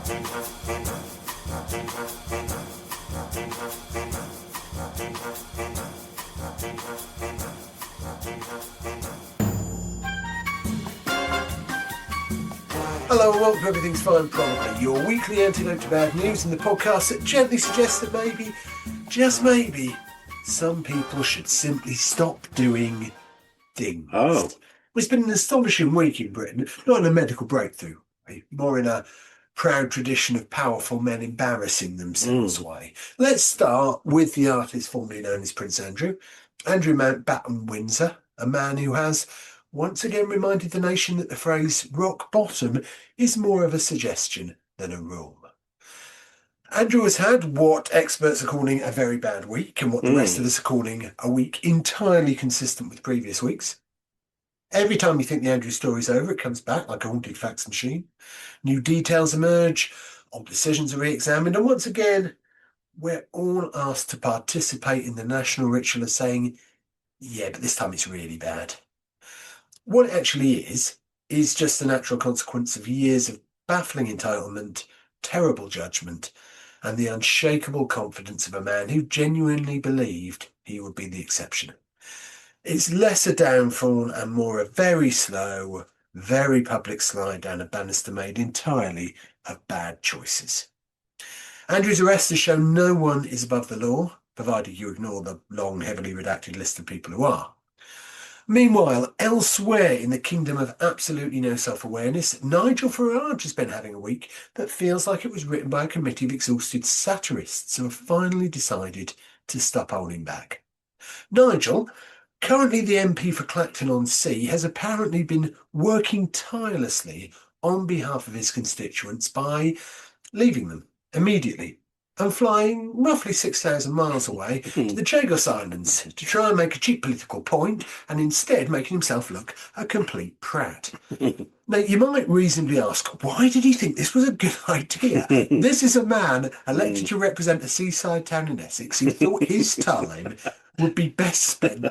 Hello and welcome to Everything's Fine Probably, your weekly antidote to bad news and the podcast that gently suggests that maybe, just maybe, some people should simply stop doing things. Oh. It's been an astonishing week in Britain, not in a medical breakthrough way, more in a proud tradition of powerful men embarrassing themselves way. Let's start with the artist formerly known as Prince Andrew Mountbatten Windsor, a man who has once again reminded the nation that the phrase rock bottom is more of a suggestion than a rule. Andrew has had what experts are calling a very bad week and what the rest of us are calling a week entirely consistent with previous weeks. Every time you think the Andrew story's over, it comes back like a haunted fax machine. New details emerge, old decisions are re-examined, and once again, we're all asked to participate in the national ritual of saying, yeah, but this time it's really bad. What it actually is just the natural consequence of years of baffling entitlement, terrible judgment, and the unshakable confidence of a man who genuinely believed he would be the exception. It's less a downfall and more a very slow, very public slide down a banister made entirely of bad choices. Andrew's arrest has shown no one is above the law, provided you ignore the long, heavily redacted list of people who are. Meanwhile, elsewhere in the kingdom of absolutely no self-awareness, Nigel Farage has been having a week that feels like it was written by a committee of exhausted satirists who have finally decided to stop holding back. Nigel, currently the MP for Clacton-on-Sea, has apparently been working tirelessly on behalf of his constituents by leaving them immediately and flying roughly 6,000 miles away to the Chagos Islands to try and make a cheap political point and instead making himself look a complete prat. Now, you might reasonably ask, why did he think this was a good idea? This is a man elected to represent a seaside town in Essex who thought his time would be best spent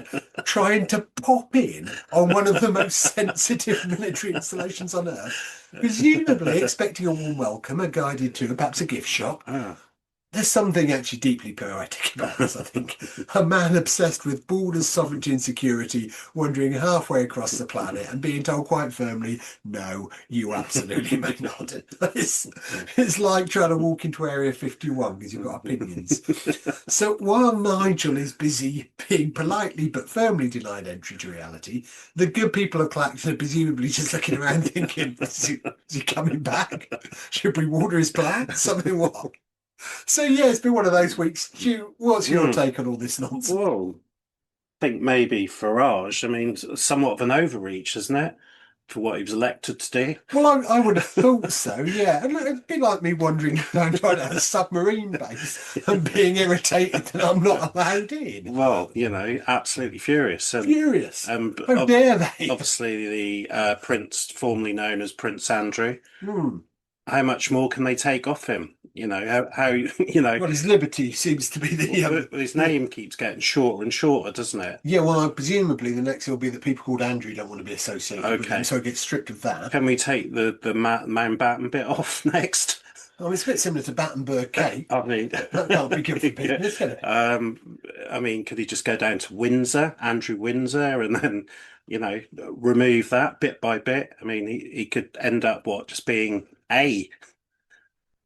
trying to pop in on one of the most sensitive military installations on earth, presumably expecting a warm welcome, a guided tour, perhaps a gift shop. There's something actually deeply poetic about this, I think. A man obsessed with borders, sovereignty and security, wandering halfway across the planet and being told quite firmly, no, you absolutely may not. It's like trying to walk into Area 51 because you've got opinions. So while Nigel is busy being politely but firmly denied entry to reality, the good people of Clacton are presumably just looking around thinking, is he coming back? Should we water his plants? Something what? So, yeah, it's been one of those weeks. Stu, what's your take on all this nonsense? Well, I think maybe Farage, somewhat of an overreach, isn't it? For what he was elected to do. Well, I would have thought so, yeah. And it'd be like me wandering around trying to have a submarine base and being irritated that I'm not allowed in. Well, absolutely furious. Furious. How dare they? Obviously, the Prince, formerly known as Prince Andrew. How much more can they take off him? Well, his liberty seems to be the... his name keeps getting shorter and shorter, doesn't it? Yeah, well, presumably the next will be that people called Andrew don't want to be associated with him, so it gets stripped of that. Can we take the Mountbatten bit off next? It's a bit similar to Battenberg cake. That can't be good for business, can it? Could he just go down to Windsor, Andrew Windsor, and then, remove that bit by bit? He could end up, just being A.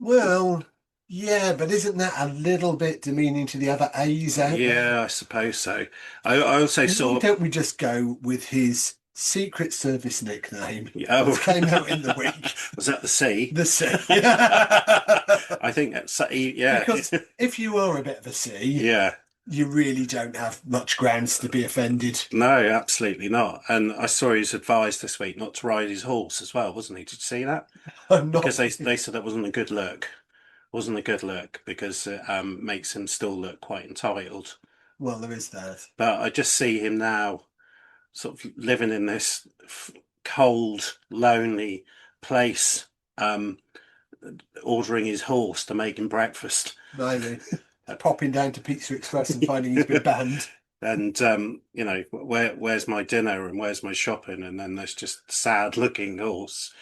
Well, yeah, but isn't that a little bit demeaning to the other A's out there? Yeah, I suppose so. I also saw... Why don't we just go with his Secret Service nickname that came out in the week? Was that the C? The C. I think that's C, yeah. Because if you are a bit of a C, yeah, you really don't have much grounds to be offended. No, absolutely not. And I saw he was advised this week not to ride his horse as well, wasn't he? Did you see that? Because they said that wasn't a good look. Wasn't a good look because it makes him still look quite entitled. Well, there is that. But I just see him now sort of living in this cold, lonely place, ordering his horse to make him breakfast. Maybe. Popping down to Pizza Express and finding he's been banned. And, where's my dinner and where's my shopping? And then there's just sad looking horse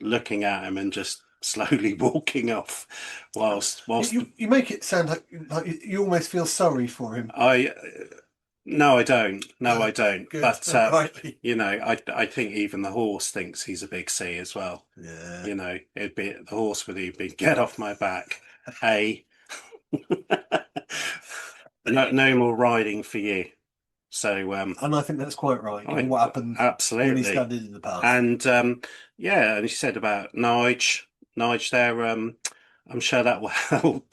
looking at him and just slowly walking off, whilst You make it sound like you almost feel sorry for him. I no, I don't. No, I Oh, don't. good. But All right. I think even the horse thinks he's a big C as well. Yeah. It'd be the horse would even be get off my back. A no more riding for you. So And I think that's quite right, given I what happened when he absolutely. studied in the past. And yeah, and he said about Nige there. I'm sure that will help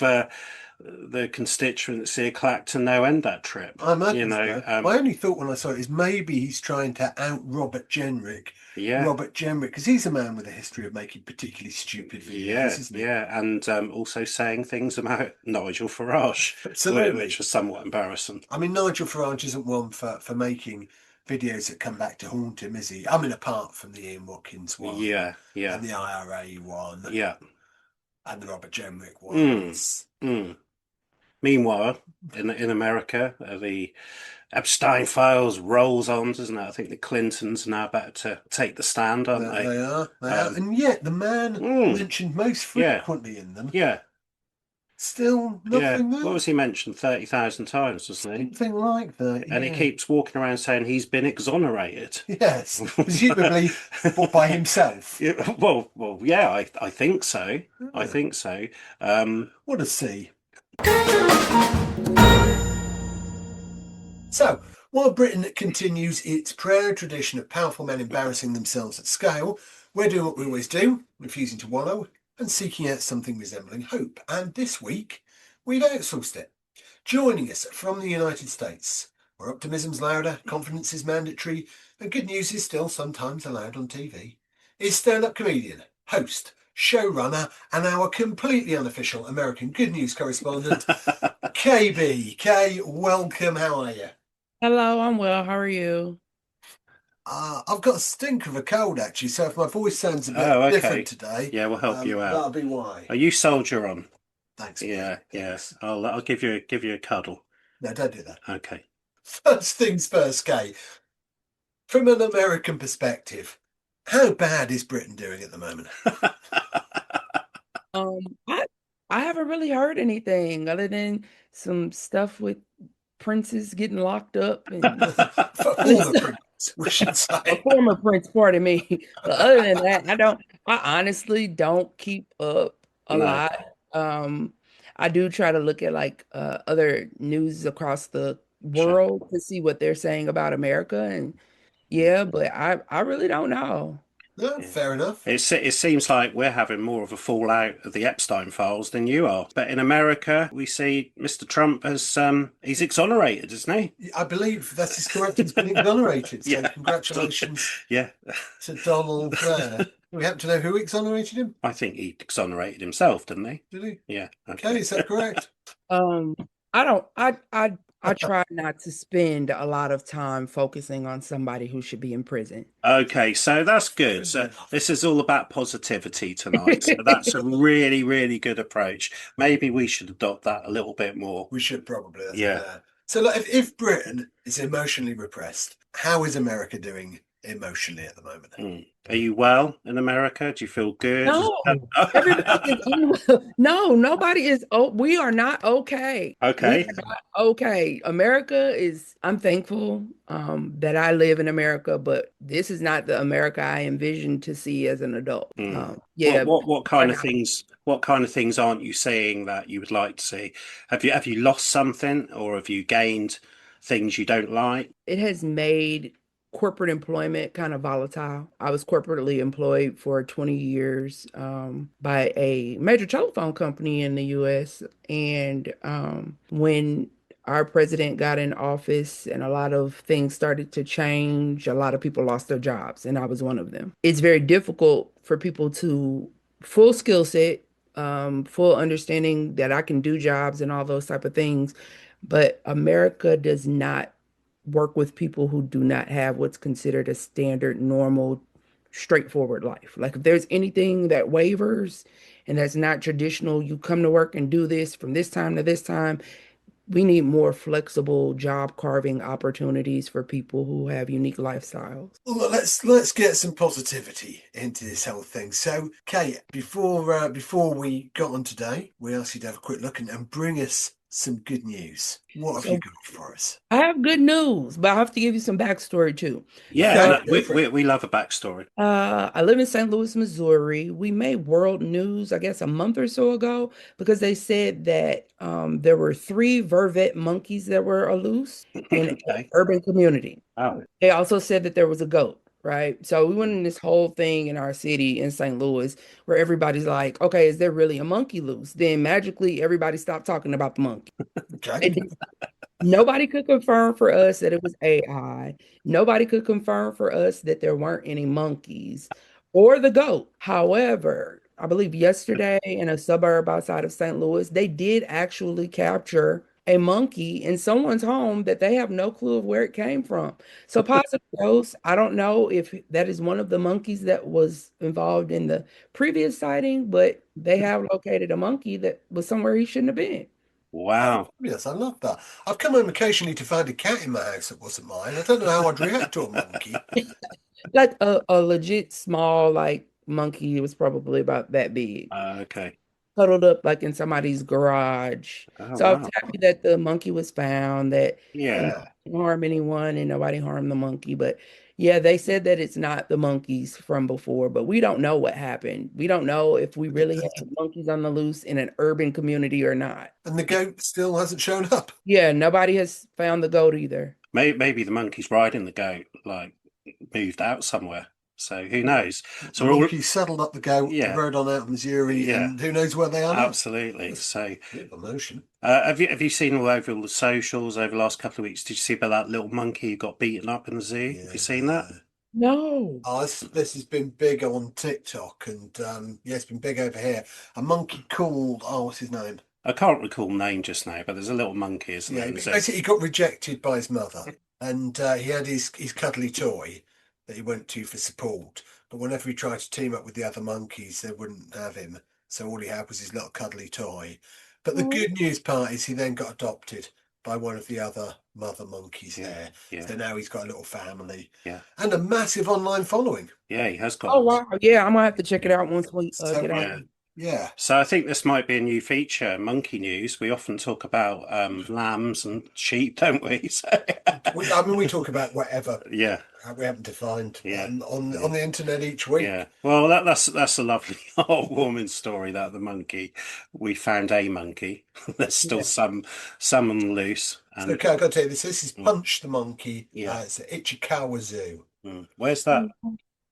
the constituency of Clacton no end that trip. I imagine so. My only thought when I saw it is maybe he's trying to out Robert Jenrick. Yeah, Robert Jenrick, because he's a man with a history of making particularly stupid videos, yeah, isn't he? yeah, and also saying things about Nigel Farage, Absolutely. which was somewhat embarrassing. I mean, Nigel Farage isn't one for making videos that come back to haunt him, is he? I mean, apart from the Ian Watkins one Yeah, and yeah, the IRA one yeah. and the Robert Jenrick Mm, ones. mm. Meanwhile, in America, the Epstein files rolls on, doesn't it? I think the Clintons are now about to take the stand, aren't they? They are. And yet, the man Mm, mentioned most yeah, frequently in them, yeah, still yeah. nothing What there. was he mentioned 30,000 times, wasn't he? Something like that, And he yeah. keeps walking around saying he's been exonerated. Yes, presumably by himself. Yeah, well, yeah, I think so. I Yeah. think so. Um, What a see. So, while Britain continues its proud tradition of powerful men embarrassing themselves at scale, we're doing what we always do, refusing to wallow and seeking out something resembling hope. And this week, we've outsourced it. Joining us from the United States, where optimism's louder, confidence is mandatory, and good news is still sometimes allowed on TV, is stand-up comedian, host, showrunner, and our completely unofficial American good news correspondent, KB. Kay, welcome. How are you? Hello, I'm well. How are you? I've got a stink of a cold actually, so if my voice sounds a bit oh, different okay. today, Yeah, we'll help you out. that'll be why. Are you soldier on? Thanks, mate. Yeah, yeah. Thanks. I'll give you a cuddle. No, don't do that. Okay. First things first, Kay. From an American perspective, how bad is Britain doing at the moment? Um, I I haven't really heard anything other than some stuff with princes getting locked up and other Former stuff. prince, we should A say. former prince, pardon me. But other than that, I honestly don't keep up a No. lot. Um, I do try to look at like other news across the Sure. world to see what they're saying about America and yeah, but I really don't know. No, Yeah. fair enough. It seems like we're having more of a fallout of the Epstein files than you are. But in America, we see Mr. Trump has he's exonerated, isn't I believe that is correct. He's been exonerated. he? So Yeah. congratulations Yeah. to Donald there. Do we happen to know who exonerated him? I think he exonerated himself, didn't he? Did he? Yeah. Okay, Okay. is that correct? Um, I don't I try not to spend a lot of time focusing on somebody who should be in prison. Okay, so that's Fair good. So enough. this is all about positivity tonight. So that's a really, really good approach. Maybe we should adopt that a little bit more. We should probably, I think, Yeah. there. So, like, if Britain is emotionally repressed, how is America doing emotionally at the moment? Mm. Are you well in America? Do you feel good? No, everybody is no, nobody is we are not okay. We Okay. are not okay. America is I'm thankful that I live in America, but this is not the America I envisioned to see as an adult. Mm. Yeah, What are kind of not. things aren't you seeing that you would like to see? Have you lost something or have you gained things you don't like? It has made corporate employment kind of volatile. I was corporately employed for 20 years by a major telephone company in the US. And when our president got in office and a lot of things started to change, a lot of people lost their jobs, and I was one of them. It's very difficult for people to full skill set, full understanding that I can do jobs and all those type of things. But America does not work with people who do not have what's considered a standard, normal, straightforward life. Like if there's anything that wavers and that's not traditional, you come to work and do this from this time to this time, we need more flexible job carving opportunities for people who have unique lifestyles. Well, let's get some positivity into this whole thing. So, Kate, before we got on today, we asked you to have a quick look and bring us some good news. What have you So got for us? I have good news, but I have to give you some backstory too. Yeah, Okay, So no, go for it. we love a backstory. I live in St. Louis, Missouri. We made world news, I guess, a month or so ago because they said that there were three vervet monkeys that were loose in an Okay. urban community. Oh, They also said that there was a goat, right? So we went in this whole thing in our city in St. Louis where everybody's like, okay, is there really a monkey loose? Then magically everybody stopped talking about the monkey. Okay. And nobody could confirm for us that it was AI. Nobody could confirm for us that there weren't any monkeys or the goat. However, I believe yesterday in a suburb outside of St. Louis, they did actually capture a monkey in someone's home that they have no clue of where it came from. So positive dose. I don't know if that is one of the monkeys that was involved in the previous sighting, but they have located a monkey that was somewhere he shouldn't have been. Oh, wow. yes, I love that. I've come home occasionally to find a cat in my house that wasn't mine. I don't know how I'd react to a monkey. Like a legit small like monkey. It was probably about that big, Okay. cuddled up like in somebody's garage. Oh, So I was wow. happy that the monkey was found, that Yeah. Yeah. didn't harm anyone and nobody harmed the monkey. But yeah, they said that it's not the monkeys from before, but we don't know what happened. We don't know if we really had monkeys on the loose in an urban community or not. And the goat still hasn't shown up. Yeah, nobody has found the goat either. Maybe the monkey's riding the goat, like moved out somewhere. So who Yeah. knows? The So we're all, monkey saddled up the goat, yeah, rode on out of Missouri, yeah, and who knows where they are now. absolutely. That's So a bit of emotion. have you seen all the socials over the last couple of weeks? Did you see about that little monkey who got beaten up in the zoo? Have you seen that? Yeah. No. Oh, this has been big on TikTok and yeah, it's been big over here. A monkey called, oh, what's his name? I can't recall the name just now, but there's a little monkey, isn't Yeah, there? basically he got rejected by his mother, and he had his cuddly toy that he went to for support. But whenever he tried to team up with the other monkeys, they wouldn't have him. So all he had was his little cuddly toy. But the Oh, good news part is he then got adopted by one of the other mother monkeys Yeah, there. yeah, So now he's got a little family yeah, and a massive online following. yeah. He has got. oh wow. Yeah, I'm gonna have to check it Yeah, out once we So get out. yeah. yeah, So I think this might be a new feature, monkey news. We often talk about lambs and sheep, don't we? So, I mean we talk about whatever yeah, we happen to find yeah, on yeah, the internet each yeah. week. Well, that's a lovely heartwarming story. That the monkey, we found a monkey. There's still Yeah. some on the loose, So and okay, I've got to tell you this. This is mm, Punch the Monkey. yeah. It's at Ichikawa Zoo. Where's that?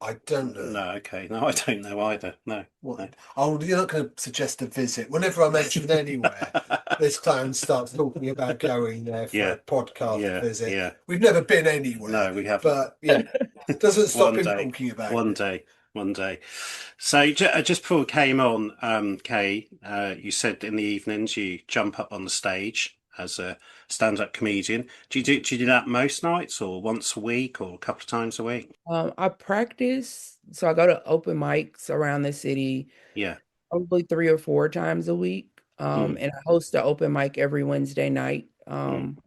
I don't know. No, okay, no, I don't know either. No, What? no. Oh, you're not going to suggest a visit. Whenever I mention it anywhere, this clown starts talking about going there for Yeah, a podcast yeah, visit. yeah. We've never been anywhere, No, we haven't. but yeah, doesn't stop One him day, talking about one it. day, one day. So just before we came on, Kay, you said in the evenings you jump up on the stage as a stand-up comedian. Do you do that most nights, or once a week, or a couple of times a week? I practice, so I go to open mics around the city Yeah. probably 3 or 4 times a week. Mm, And I host an open mic every Wednesday night. mm,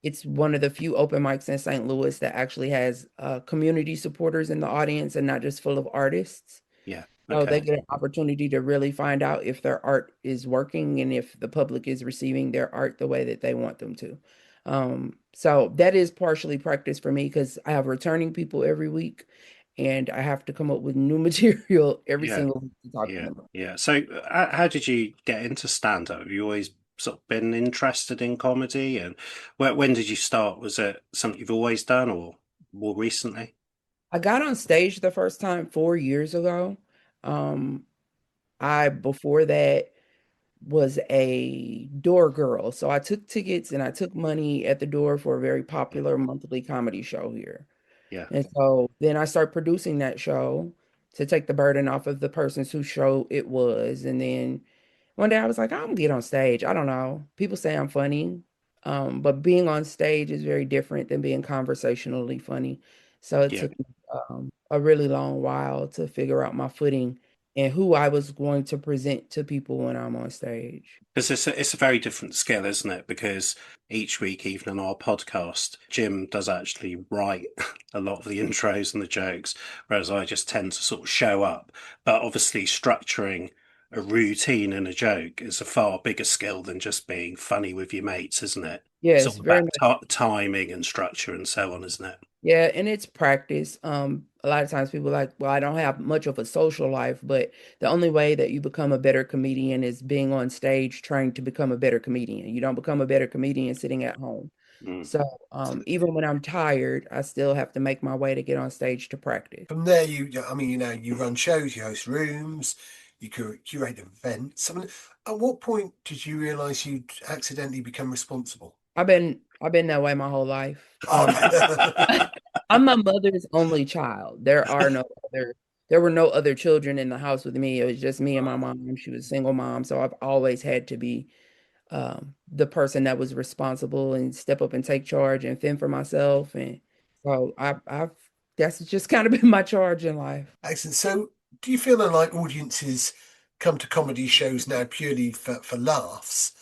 It's one of the few open mics in St. Louis that actually has community supporters in the audience and not just full of artists. yeah. So they Okay. get an opportunity to really find out if their art is working and if the public is receiving their art the way that they want them to. So that is partially practice for me because I have returning people every week and I have to come up with new material every Yeah. single week to talk to Yeah. them. Yeah. So how did you get into stand-up? Have you always sort of been interested in comedy, and when did you start? Was it something you've always done, or more recently? I got on stage the first time 4 years ago. Um, I before that was a door girl. So I took tickets and I took money at the door for a very Yeah. popular monthly comedy show here. Yeah. And so then I started producing that show to take the burden off of the person's whose show it was. And then one day I was like, I'm gonna get on stage. I don't know. People say I'm funny. But being on stage is very different than being conversationally funny. So it Yeah. took me a really long while to figure out my footing. and who I was going to present to people when I'm on stage. Because it's a very different skill, isn't it? Because each week, even on our podcast, Jim does actually write a lot of the intros and the jokes, whereas I just tend to sort of show up. But obviously, structuring a routine and a joke is a far bigger skill than just being funny with your mates, isn't it? It's Yes, all very about much. timing and structure and so on, isn't it? Yeah, and it's practice. A lot of times people are like, well, I don't have much of a social life, but the only way that you become a better comedian is being on stage trying to become a better comedian. You don't become a better comedian sitting at home. Mm. So, even when I'm tired, I still have to make my way to get on stage to practice. From there, I mean, you run shows, you host rooms, you curate events. I mean, at what point did you realise you'd accidentally become responsible? I've been that way my whole life. Okay. I'm my mother's only child. There were no other children in the house with me. It was just me and my mom. She was a single mom, so I've always had to be the person that was responsible and step up and take charge and fend for myself. And so I've that's just kind of been my charge in life. Excellent. So, do you feel that like audiences come to comedy shows now purely for laughs?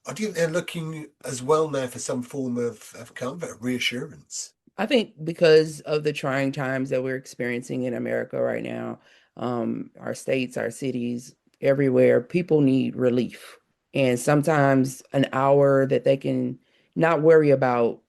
Or do you think they're looking as well now for some form of comfort, reassurance? I think because of the trying times that we're experiencing in America right now, our states, our cities, everywhere, people need relief. And sometimes an hour that they can not worry about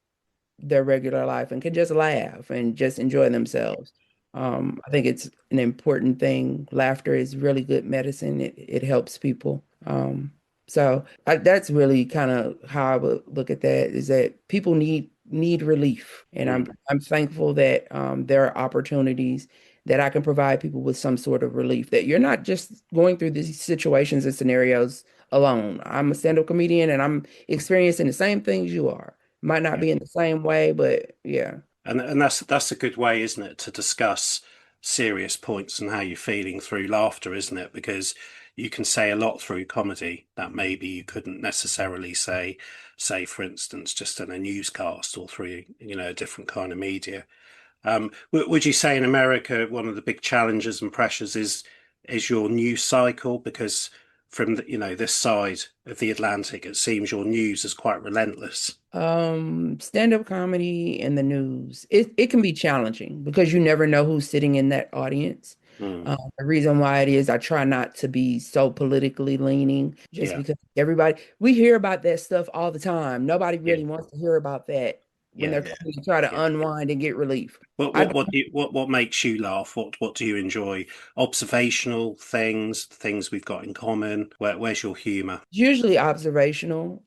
their regular life and can just laugh and just enjoy themselves. I think it's an important thing. Laughter is really good medicine. It helps people. That's really kind of how I would look at that is that people need relief. And I'm Mm. I'm thankful that there are opportunities that I can provide people with some sort of relief, that you're not just going through these situations and scenarios alone. I'm a stand-up comedian and I'm experiencing the same things you are. Might not Yeah. be in the same way, but yeah. And that's a good way, isn't it, to discuss serious points and how you're feeling through laughter, isn't it? Because you can say a lot through comedy that maybe you couldn't necessarily say, for instance, just in a newscast or through, a different kind of media. Would you say in America one of the big challenges and pressures is your news cycle? Because from this side of the Atlantic, it seems your news is quite relentless. Stand-up comedy and the news, it can be challenging because you never know who's sitting in that audience. Mm. The reason why it is I try not to be so politically leaning, just Yeah, because we hear about that stuff all the time. Nobody yeah, really wants to hear about that when yeah, they're coming to try yeah. to unwind and get relief. What I what what do you, what makes you laugh? What do you enjoy? Observational things, things we've got in common. Where's your humour? Usually observational,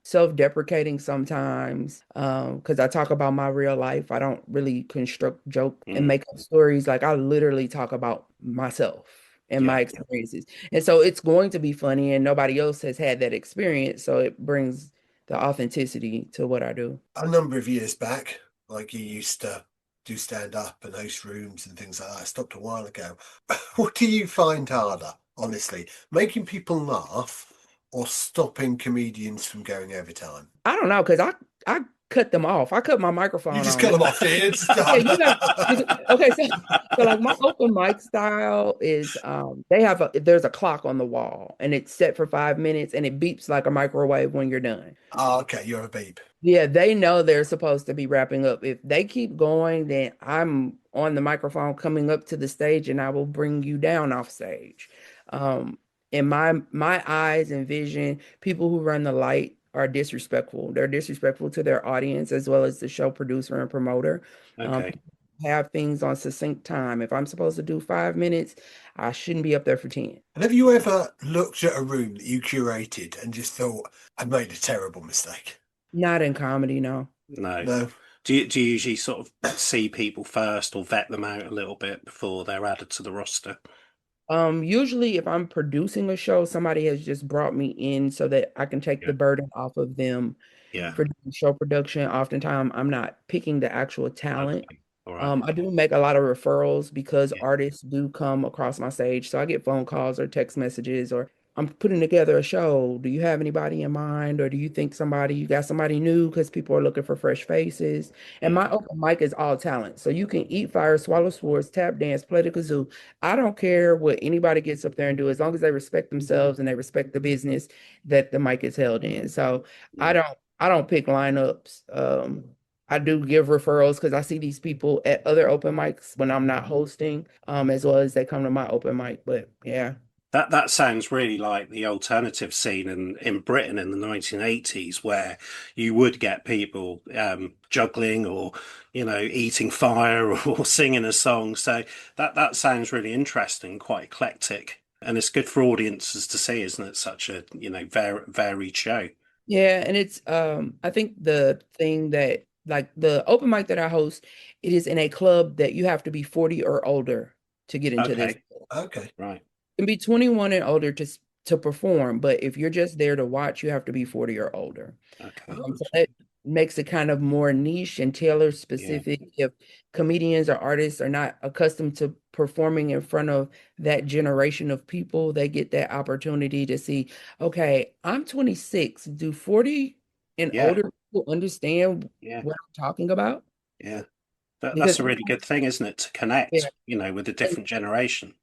self-deprecating sometimes, because I talk about my real life. I don't really construct joke and Mm. make up stories. Like I literally talk about myself and Yeah. my experiences. And so it's going to be funny and nobody else has had that experience. So it brings the authenticity to what I do. A number of years back, like you used to do stand up and host rooms and things like that. I stopped a while ago. What do you find harder, honestly? Making people laugh or stopping comedians from going over time? I don't know, because I cut them off. I cut my You microphone just cut on. them off, did you? It's Yeah, done. okay, so like my open mic style is there's a clock on the wall and it's set for 5 minutes and it beeps like a microwave when you're done. Oh, okay, you're a beep. Yeah, they know they're supposed to be wrapping up. If they keep going, then I'm on the microphone coming up to the stage and I will bring you down off stage. Um, in my eyes and vision, people who run the light are disrespectful. They're disrespectful to their audience as well as the show producer and promoter. Okay. People have things on succinct time. If I'm supposed to do 5 minutes, I shouldn't be up there for 10. And have you ever looked at a room that you curated and just thought, I made a terrible mistake? Not in comedy, no. No. No. Do you usually sort of see people first or vet them out a little bit before they're added to the roster? Usually if I'm producing a show, somebody has just brought me in so that I can take Yeah. the burden off of them Yeah. for doing show production. Oftentimes, I'm not picking the actual talent. Okay. All right. I do make a lot of referrals because Yeah. artists do come across my stage. So I get phone calls or text messages or I'm putting together a show. Do you have anybody in mind, or do you think you got somebody new? Because people are looking for fresh faces. And Yeah. my open mic is all talent. So you can eat fire, swallow swords, tap dance, play the kazoo. I don't care what anybody gets up there and do, as long as they respect themselves and they respect the business that the mic is held in. So I Yeah. don't I don't pick lineups. I do give referrals because I see these people at other open mics when I'm not hosting, as well as they come to my open mic. But yeah. That sounds really like the alternative scene in Britain in the 1980s, where you would get people juggling or eating fire or singing a song. So that sounds really interesting, quite eclectic, and it's good for audiences to see, isn't it? Such a varied show. Yeah, and it's I think the thing that like the open mic that I host, it is in a club that you have to be 40 or older to get into this. Okay, Okay. right. You can be 21 and older to perform, but if you're just there to watch, you have to be 40 or older. Okay. So that makes it kind of more niche and tailor Yeah. specific. If comedians or artists are not accustomed to performing in front of that generation of people, they get that opportunity to see, okay, I'm 26. Do 40 and Yeah. older people understand Yeah. what I'm talking about? Yeah. Because That's a really good thing, isn't it, to yeah, connect, with a different generation.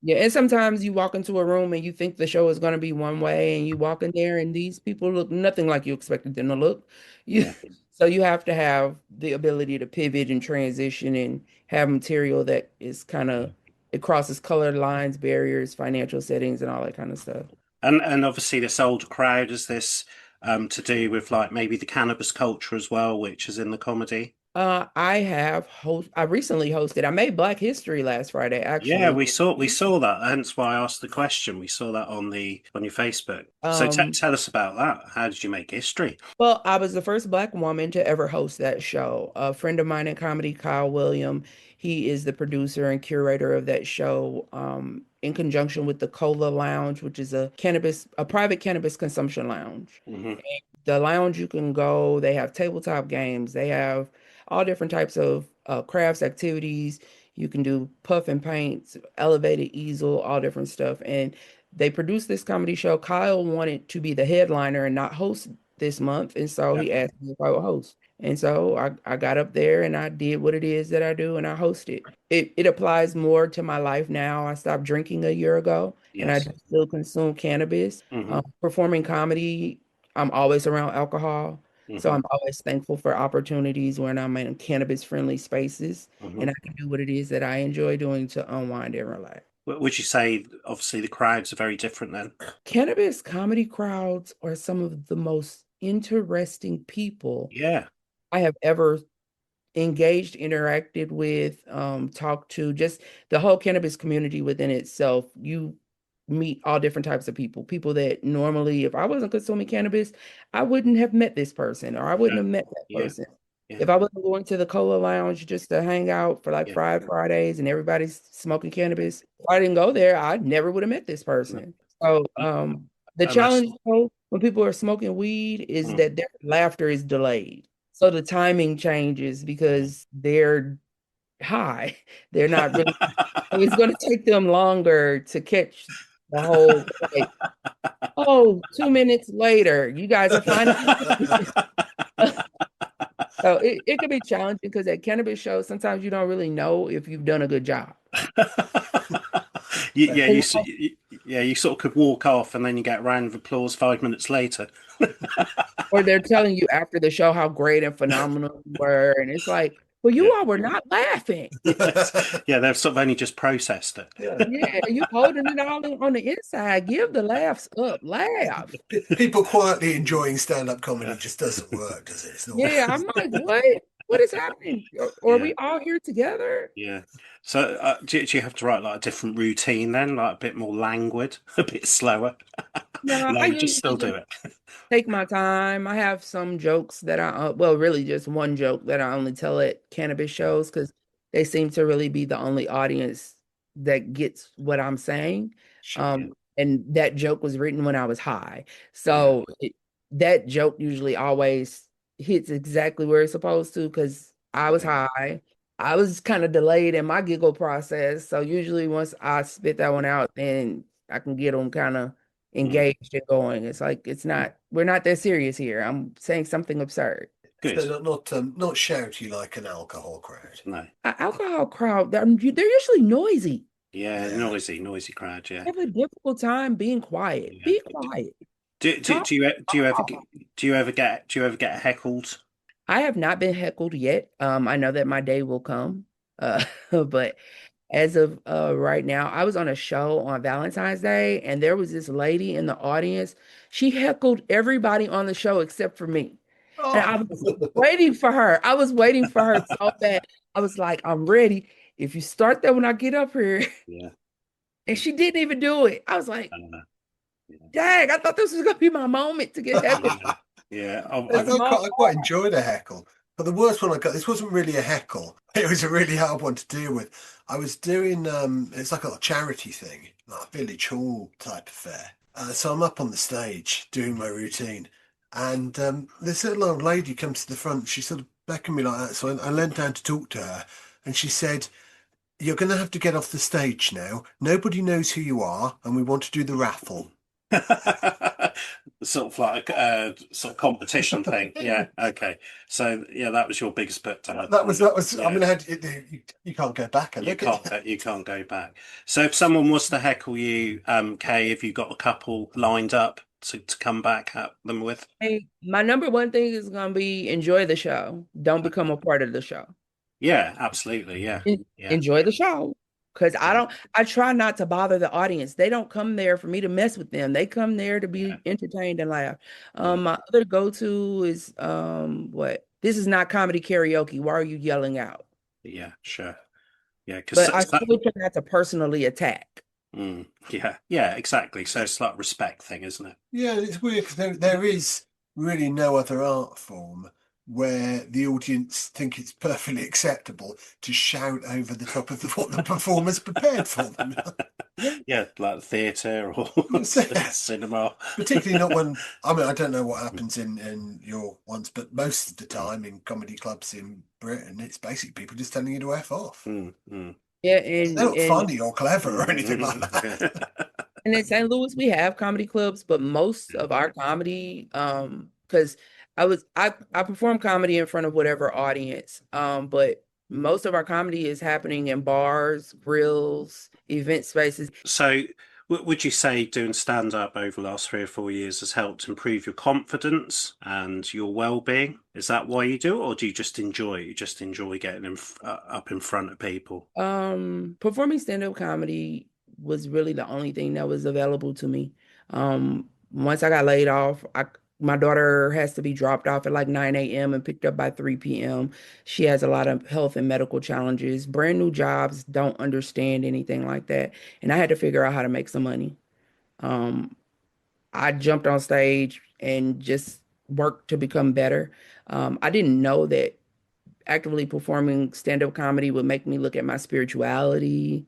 yeah, and sometimes you walk into a room and you think the show is going to be one way, and you walk in there and these people look nothing like you expected them to look. You Yeah. so you have to have the ability to pivot and transition and have material that is kind Yeah. of it crosses color lines, barriers, financial settings, and all that kind of stuff. And obviously this older crowd is this to do with like maybe the cannabis culture as well, which is in the comedy. I recently hosted. I made Black History last Friday, Yeah, actually. we saw that. Hence why I asked the question. We saw that on your Facebook. So Um, tell us about that. How did you make history? Well, I was the first Black woman to ever host that show. A friend of mine in comedy, Kyle William, he is the producer and curator of that show, in conjunction with the Cola Lounge, which is a private cannabis consumption lounge. Hmm. The lounge you can go, they have tabletop games, they have all different types of crafts activities. You can do puff and paints, elevated easel, all different stuff. And they produced this comedy show. Kyle wanted to be the headliner and not host this month. And so Yeah. he asked me if I would host. And so I got up there and I did what it is that I do and I hosted. It applies more to my life now. I stopped drinking a year ago and I Yes. do still consume cannabis. Hmm. Performing comedy, I'm always around alcohol. So Hmm. I'm always thankful for opportunities when I'm in cannabis friendly spaces and Hmm. I can do what it is that I enjoy doing to unwind and relax. Would you say obviously the crowds are very different then? Cannabis comedy crowds are some of the most interesting people Yeah. I have ever engaged, interacted with, talked to, just the whole cannabis community within itself. You meet all different types of people, people that normally, if I wasn't consuming cannabis, I wouldn't have met this person or I wouldn't No. have met that Yeah. person. Yeah. If I wasn't going to the Cola Lounge just to hang out for like Yeah. Fridays and everybody's smoking cannabis, if I didn't go there, I never would have met this No. person. So, the And that's challenge though, when people are smoking weed is mm. that their laughter is delayed. So the timing changes because they're high. They're not really, so it's going to take them longer to catch the whole, like, oh, 2 minutes later, you guys are finally. So it can be challenging because at cannabis shows, sometimes you don't really know if you've done a good job. Yeah, And, yeah, you sort of could walk off and then you get a round of applause 5 minutes later. or they're telling you after the show how great and phenomenal you were. And it's like, well, you Yeah. all were not laughing. Yes. Yeah, they've sort of only just processed it. Yeah. Yeah, you holding it all in on the inside. Give the laughs up. Laugh. People quietly enjoying stand-up comedy just doesn't work, does it? It's not. Yeah, I'm like, what? What is happening? Or are Yeah, we all here together? yeah. So, do you have to write like a different routine then, like a bit more languid, a bit slower? No, No, I you just usually still do just it. take my time. I have some jokes that well, really just one joke that I only tell at cannabis shows because they seem to really be the only audience that gets what I'm saying. Yeah, And that joke was written when I was high. yeah, So that joke usually always hits exactly where it's supposed to because I was yeah. high. I was kind of delayed in my giggle process. So usually once I spit that one out, then I can get them kind of Mm. engaged and going. It's like we're not that serious here. I'm saying something absurd. Good. So not shouty like an alcohol crowd. No. Alcohol crowd, they're usually noisy. Yeah, Yeah. noisy crowd. Yeah. I have a difficult time being quiet. Yeah. Be quiet. Do Talk. you ever get heckled? I have not been heckled yet. I know that my day will come. But as of right now, I was on a show on Valentine's Day, and there was this lady in the audience. She heckled everybody on the show except for me. And I Oh, was waiting for her. I was waiting for her so bad. I was like, I'm ready. If you start that when I get up here, Yeah. and she didn't even do it. I was like, Yeah. dang, I thought this was gonna be my moment to get heckled. Yeah. Yeah. A small I quite enjoyed a heckle. But the worst one I got, this wasn't really a heckle. It was a really hard one to deal with. I was doing, it's like a charity thing, like a village hall type affair. So I'm up on the stage doing my routine. And this little old lady comes to the front. She sort of beckoned me like that. So I leant down to talk to her. And she said, "You're going to have to get off the stage now. Nobody knows who you are. And we want to do the raffle." Sort of like a sort of competition thing. Yeah. Okay. So yeah, that was your biggest put down. That was, I Yeah. mean, you can't go back. I look at You can't go back. So if someone was to heckle you, Kay, have you got a couple lined up to come back at them with? Hey, my number one thing is gonna be enjoy the show. Don't become a part of the show. Yeah, absolutely. Yeah. Yeah. Enjoy the show. Because Yeah. I try not to bother the audience. They don't come there for me to mess with them. They come there to Yeah. be entertained and laugh. Yeah. My other go-to is what? This is not comedy karaoke. Why are you yelling out? Yeah. Sure. Yeah. Because But I still try not to personally attack. yeah. Yeah. Exactly. So it's like a respect thing, isn't it? Yeah, it's weird because there is really no other art form where the audience think it's perfectly acceptable to shout over the top of what the performer's prepared for them. Yeah, like theatre or cinema. Particularly not when, I mean, I don't know what happens in your ones, but most of the time in comedy clubs in Britain, it's basically people just telling you to F off. Mm, mm. Yeah, They're not funny or clever or anything like that. and in St. Louis we have comedy clubs, but most of our comedy, because I perform comedy in front of whatever audience, but most of our comedy is happening in bars, grills, event spaces. So, would you say doing stand up over the last 3 or 4 years has helped improve your confidence and your well-being? Is that why you do it, or do you just enjoy it? You just enjoy getting up in front of people? Performing stand-up comedy was really the only thing that was available to me. Once I got laid off, my daughter has to be dropped off at like 9 a.m. and picked up by 3 p.m. She has a lot of health and medical challenges. Brand new jobs don't understand anything like that. And I had to figure out how to make some money. Um, I jumped on stage and just worked to become better. I didn't know that actively performing stand-up comedy would make me look at my spirituality,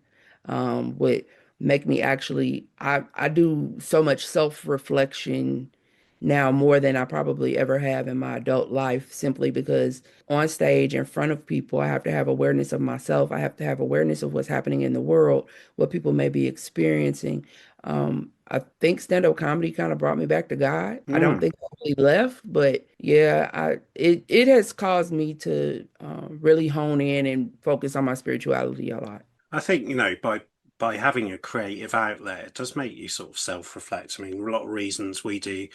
would make me actually I do so much self-reflection now more than I probably ever have in my adult life, simply because on stage in front of people, I have to have awareness of myself. I have to have awareness of what's happening in the world, what people may be experiencing. I think stand-up comedy kind of brought me back to God. I don't Mm. think I really left, but yeah, it has caused me to really hone in and focus on my spirituality a lot. I think, by having a creative outlet, it does make you sort of self-reflect. I mean, a lot of reasons we do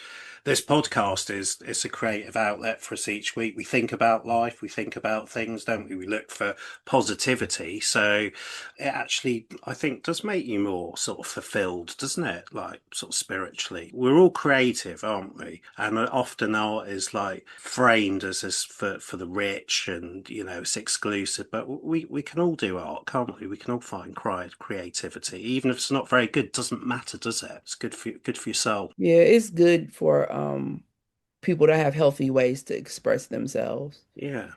this podcast is it's a creative outlet for us each week. We think about life, we think about things, don't we? We look for positivity. So it actually, I think, does make you more sort of fulfilled, doesn't it? Like sort of spiritually. We're all creative, aren't we? And often art is like framed as this for the rich and, it's exclusive, but we can all do art, can't we? We can all find creativity, even if it's not very good. Doesn't matter, does it? It's good for your soul. Yeah, it's good for people to have healthy ways to express themselves. Yeah.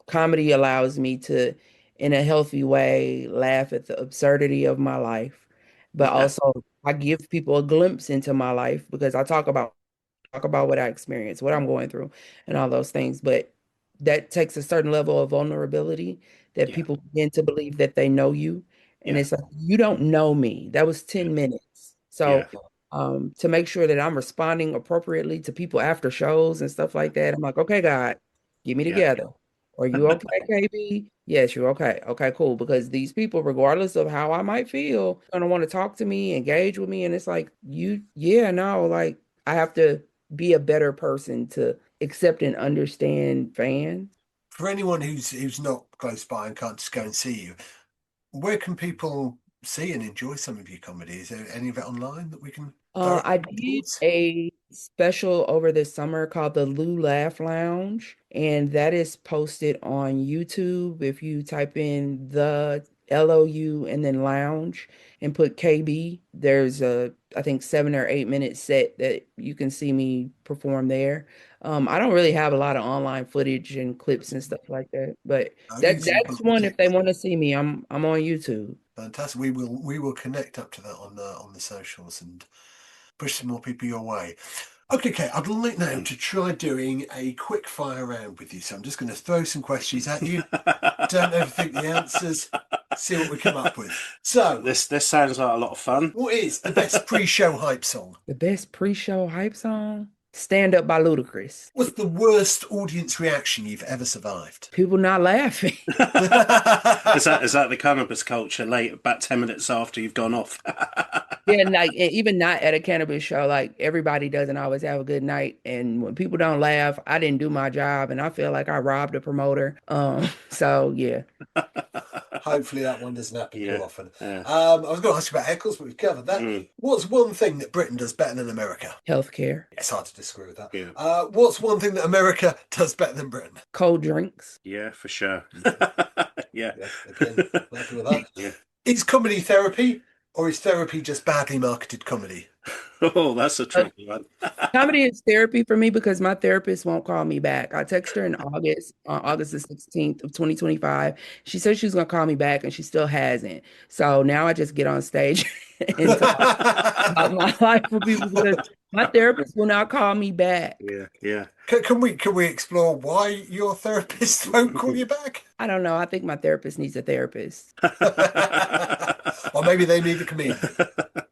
Comedy allows me to, in a healthy way, laugh at the absurdity of my life, but Yeah. also I give people a glimpse into my life because I talk about what I experience, what I'm going through, and all those things. But that takes a certain level of vulnerability that Yeah. people begin to believe that they know you. And Yeah. it's like, you don't know me. That was Yeah. 10 minutes. Yeah. So to make sure that I'm responding appropriately to people after shows and stuff like that. I'm like, okay, God, get me Yeah. together. Are you okay, KB? Yes, you're okay. Okay, cool. Because these people, regardless of how I might feel, gonna want to talk to me, engage with me. And it's like, yeah, no, like I have to be a better person to accept and understand fans. For anyone who's not close by and can't just go and see you, where can people see and enjoy some of your comedy? Is there any of it online that we can direct I them did towards? a special over the summer called the Lou Laugh Lounge, and that is posted on YouTube. If you type in the LOU and then lounge and put KB, there's a, I think, 7 or 8 minute set that you can see me perform there. I don't really have a lot of online footage and clips and stuff like that, but YouTube that's is the one if they place. want to see me, I'm on YouTube. Fantastic. We will connect up to that on the socials and push some more people your way. Okay, Kate, I'd like now to try doing a quick fire round with you. So I'm just going to throw some questions at you. Don't overthink the answers. See what we come up with. So, This sounds like a lot of fun. what is the best pre-show hype song? The best pre-show hype song? Stand Up by Ludacris. What's the worst audience reaction you've ever survived? People not laughing. Is that the cannabis culture late about 10 minutes after you've gone off? Yeah, and like even not at a cannabis show, like everybody doesn't always have a good night. And when people don't laugh, I didn't do my job and I feel like I robbed a promoter. So yeah, Hopefully that one doesn't happen too Yeah. often. Yeah. I was going to ask you about heckles, but we've covered that. Mm. What's one thing that Britain does better than America? healthcare, It's hard to disagree with that. Yeah. What's one thing that America does better than Britain? cold drinks. Yeah, for sure. Yeah. Yeah, again, happy with that. Yeah. Is comedy therapy, or is therapy just badly marketed comedy? Oh, that's a tricky one. Comedy is therapy for me because my therapist won't call me back. I text her in August, on August the 16th of 2025. She said she was gonna call me back and she still hasn't. So now I just get on stage and talk about my life with people because my therapist will not call me back. Yeah. Yeah. Can we explore why your therapist won't call you back? I don't know. I think my therapist needs a therapist. Or maybe they need a comedian.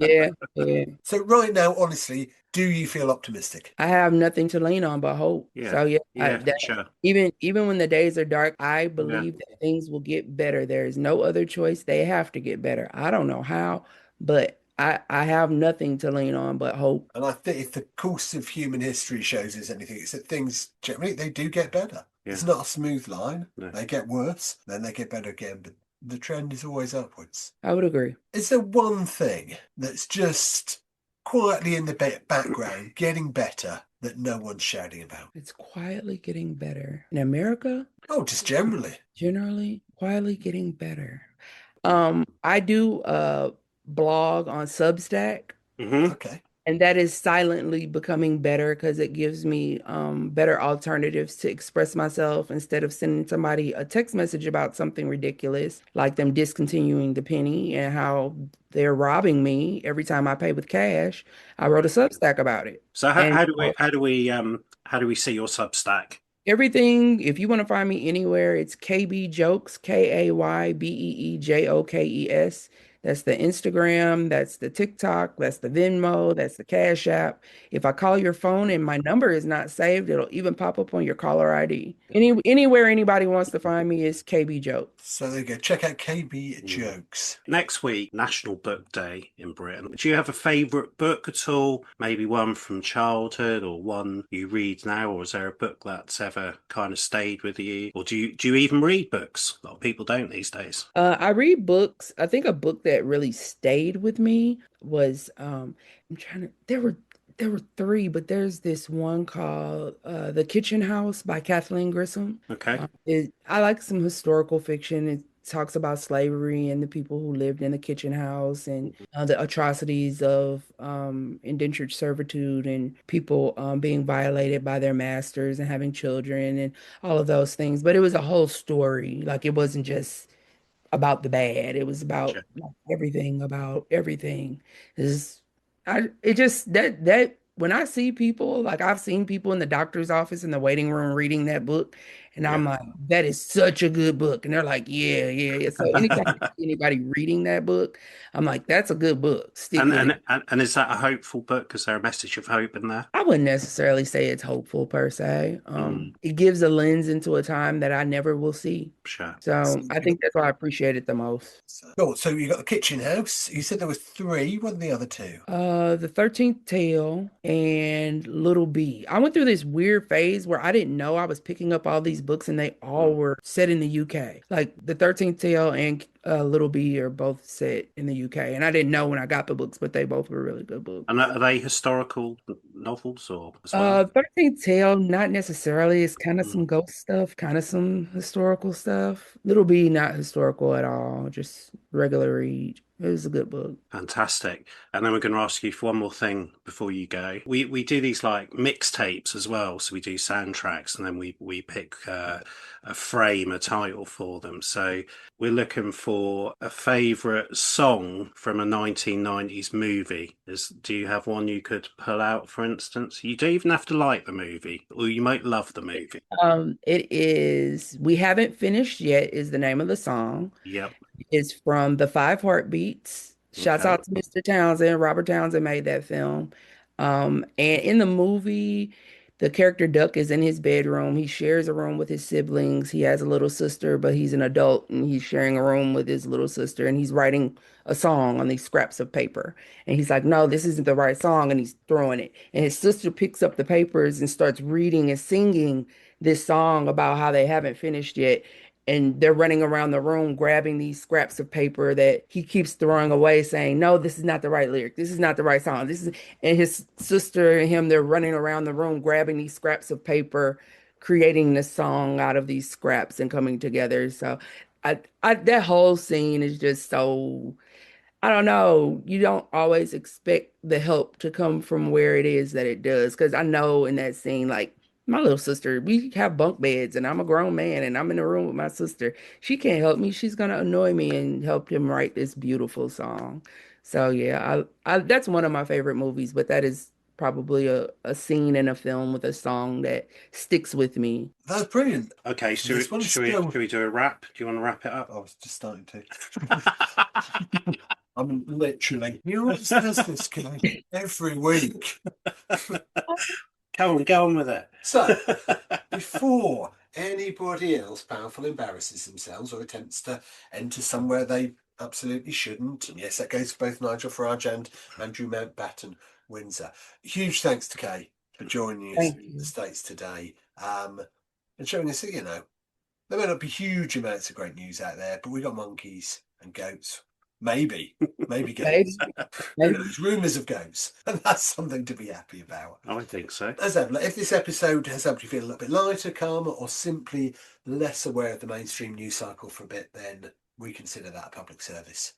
Yeah, yeah. So right now, honestly, do you feel optimistic? I have nothing to lean on but hope. Yeah. So yeah, Yeah, for sure. even when the days are dark, I Yeah. believe that things will get better. There is no other choice. They have to get better. I don't know how, but I have nothing to lean on but hope. And I think if the course of human history shows us anything, it's that things generally they do get better. Yeah. It's not a smooth line. No. They get worse, then they get better again, but the trend is always upwards. I would agree. Is there one thing that's just quietly in the background getting better that no one's shouting about? It's quietly getting better. In America, Oh, just generally. generally, quietly getting better. I do a blog on Substack. Hmm. Okay. And that is silently becoming better because it gives me better alternatives to express myself instead of sending somebody a text message about something ridiculous, like them discontinuing the penny and how they're robbing me every time I pay with cash. I wrote a Substack about it. So how, And how do we see your Substack? everything, if you want to find me anywhere, it's KB Jokes, KAYBEEJOKES. That's the Instagram, that's the TikTok, that's the Venmo, that's the Cash App. If I call your phone and my number is not saved, it'll even pop up on your caller ID. Anywhere anybody wants to find me is KB Jokes. So there you go. Check out KB Jokes. Next week, National Book Day in Britain. Do you have a favourite book at all? Maybe one from childhood or one you read now, or is there a book that's ever kind of stayed with you? Or do you even read books? A lot of people don't these days. I read books. I think a book that really stayed with me was I'm trying to there were three, but there's this one called The Kitchen House by Kathleen Grissom. Okay. I like some historical fiction. It talks about slavery and the people who lived in the kitchen house and the atrocities of indentured servitude and people being violated by their masters and having children and all of those things. But it was a whole story. Like it wasn't just about the bad. It was about Gotcha. like, everything about everything. Is I it just that when I see people, like I've seen people in the doctor's office in the waiting room reading that book, And I'm like, that is such a good book. And they're like, yeah. So anytime I see anybody reading that book, I'm like, that's a good book. Stick with it. And is that a hopeful book? Is there a message of hope in there? I wouldn't necessarily say it's hopeful per se. Mm, It gives a lens into a time that I never will see. sure. So I think that's why I appreciate it the most. Cool. So you got the Kitchen House. You said there were three. What are the other two? The 13th Tale and Little B. I went through this weird phase where I didn't know I was picking up all these books and they all were set in the UK. Like the 13th Tale and Little B are both set in the UK. And I didn't know when I got the books, but they both were really good books. And are they historical novels or as well? 13th Tale, not necessarily. It's kind of Mm. some ghost stuff, kind of some historical stuff. Little B, not historical at all, just regular read. It was a good book. Fantastic. And then we're going to ask you for one more thing before you go. We do these like mixtapes as well. So we do soundtracks and then we pick a frame, a title for them. So we're looking for a favorite song from a 1990s movie. Do you have one you could pull out, for instance? You don't even have to like the movie, or you might love the movie. It is We Haven't Finished Yet is the name of the song. Yep. It's from The Five Heartbeats. Shouts Okay. out to Mr. Townsend. Robert Townsend made that film. And in the movie, the character Duck is in his bedroom. He shares a room with his siblings. He has a little sister, but he's an adult and he's sharing a room with his little sister. And he's writing a song on these scraps of paper. And he's like, no, this isn't the right song. And he's throwing it. And his sister picks up the papers and starts reading and singing this song about how they haven't finished yet. And they're running around the room grabbing these scraps of paper that he keeps throwing away, saying, no, this is not the right lyric. This is not the right song. And his sister and him, they're running around the room grabbing these scraps of paper, creating this song out of these scraps and coming together. So that whole scene is just so, I don't know. You don't always expect the help to come from where it is that it does. Because I know in that scene, like my little sister, we have bunk beds and I'm a grown man and I'm in the room with my sister. She can't help me. She's going to annoy me and help him write this beautiful song. So yeah, that's one of my favorite movies, but that is probably a scene in a film with a song that sticks with me. That's brilliant. Okay, should we do a wrap? Do you want to wrap it up? I was just starting to. I'm literally. You always says this guy every week. Go on with it. So, before anybody else powerful embarrasses themselves or attempts to enter somewhere they absolutely shouldn't, and yes, that goes for both Nigel Farage and Andrew Mountbatten Windsor. Huge thanks to Kay for joining us in the States today, and showing us that, there may not be huge amounts of great news out there, but we got monkeys and goats. Maybe goats. There's rumours of goats, and that's something to be happy about. I think so. As ever, if this episode has helped you feel a little bit lighter, calmer, or simply less aware of the mainstream news cycle for a bit, then we consider that a public service.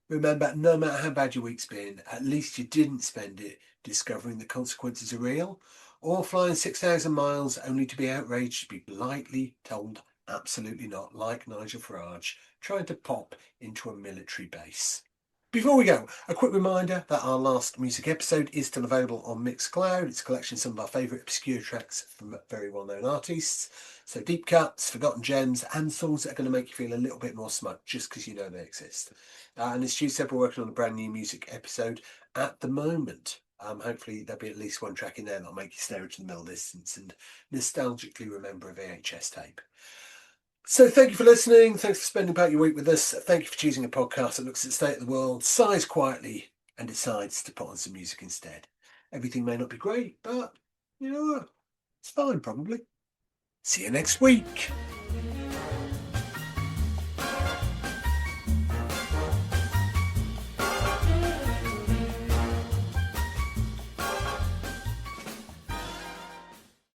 Remember, no matter how bad your week's been, at least you didn't spend it discovering the consequences are real, or flying 6,000 miles only to be outraged to be politely told absolutely not, like Nigel Farage trying to pop into a military base. Before we go, a quick reminder that our last music episode is still available on Mixcloud. It's a collection of some of our favourite obscure tracks from very well-known artists. So deep cuts, forgotten gems, and songs that are going to make you feel a little bit more smug just because you know they exist. And as Stu said, we're working on a brand new music episode at the moment. Hopefully there'll be at least one track in there that'll make you stare into the middle distance and nostalgically remember a VHS tape. So thank you for listening. Thanks for spending part of your week with us. Thank you for choosing a podcast that looks at the state of the world, sighs quietly, and decides to put on some music instead. Everything may not be great, but you know what? It's fine, probably. See you next week.